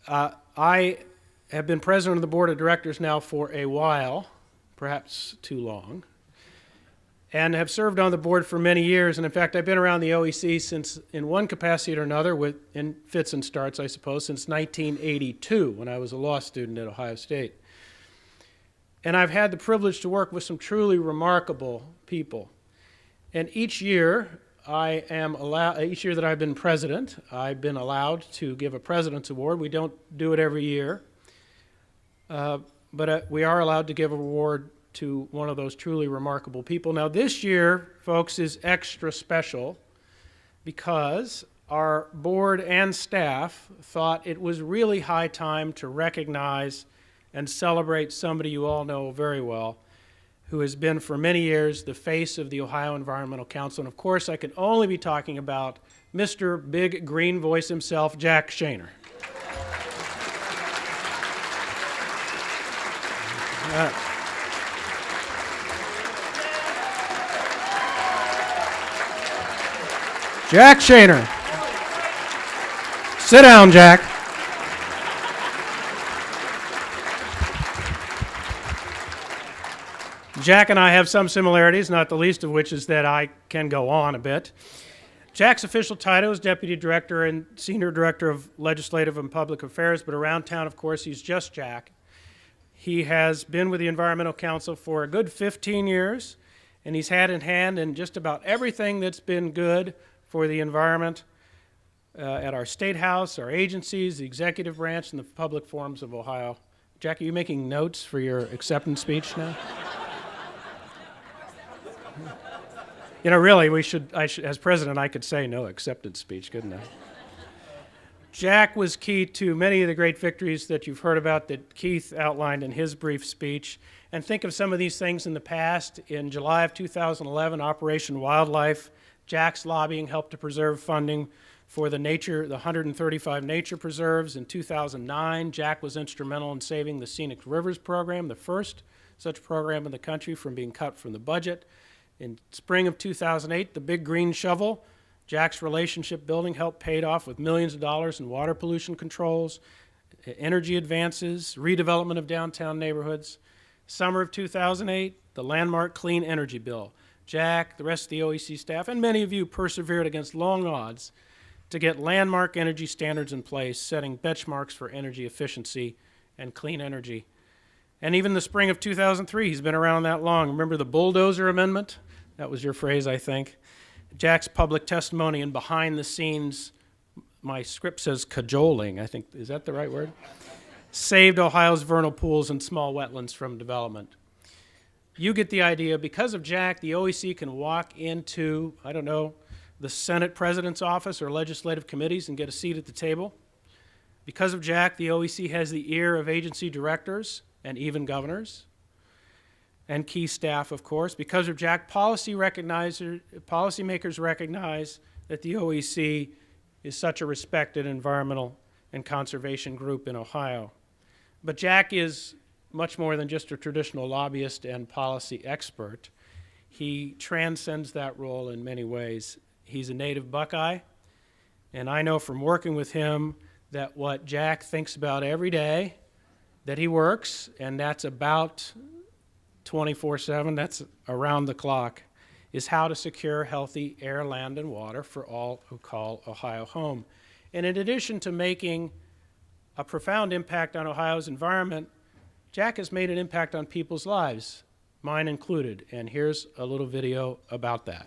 I have been president of the board of directors now for a while, perhaps too long, and have served on the board for many years. And in fact, I've been around the OEC since, in one capacity or another, in fits and starts, I suppose, since 1982, when I was a law student at Ohio State. And I've had the privilege to work with some truly remarkable people. And each year that I've been president, I've been allowed to give a President's Award. We don't do it every year, but we are allowed to give an award to one of those truly remarkable people. Now this year, folks, is extra special because our board and staff thought it was really high time to recognize and celebrate somebody you all know very well, who has been for many years the face of the Ohio Environmental Council. And of course, I can only be talking about Mr. Big Green Voice himself, Jack Shaner. Jack Shaner. Sit down, Jack. Jack and I have some similarities, not the least of which is that I can go on a bit. Jack's official title is Deputy Director and Senior Director of Legislative and Public Affairs, but around town, of course, he's just Jack. He has been with the Environmental Council for a good 15 years, and he's had in hand in just about everything that's been good for the environment at our State House, our agencies, the executive branch, and the public forums of Ohio. Jack, are you making notes for your acceptance speech now? You know, really, as president, I could say no acceptance speech, couldn't I? Jack was key to many of the great victories that you've heard about that Keith outlined in his brief speech. And think of some of these things in the past. In July of 2011, Operation Wildlife, Jack's lobbying helped to preserve funding for the 135 nature preserves. In 2009, Jack was instrumental in saving the Scenic Rivers program, the first such program in the country, from being cut from the budget. In spring of 2008, the Big Green Shovel, Jack's relationship building, helped paid off with millions of dollars in water pollution controls, energy advances, redevelopment of downtown neighborhoods. Summer of 2008, the landmark Clean Energy Bill. Jack, the rest of the OEC staff, and many of you persevered against long odds to get landmark energy standards in place, setting benchmarks for energy efficiency and clean energy. And even the spring of 2003, he's been around that long. Remember the bulldozer amendment? That was your phrase, I think. Jack's public testimony and behind the scenes, my script says cajoling, I think, is that the right word? Saved Ohio's vernal pools and small wetlands from development. You get the idea. Because of Jack, the OEC can walk into, I don't know, the Senate President's office or legislative committees and get a seat at the table. Because of Jack, the OEC has the ear of agency directors and even governors, and key staff, of course. Because of Jack, policymakers recognize that the OEC is such a respected environmental and conservation group in Ohio. But Jack is much more than just a traditional lobbyist and policy expert. He transcends that role in many ways. He's a native Buckeye, and I know from working with him that what Jack thinks about every day that he works, and that's about 24/7, that's around the clock, is how to secure healthy air, land, and water for all who call Ohio home. And in addition to making a profound impact on Ohio's environment, Jack has made an impact on people's lives, mine included, and here's a little video about that.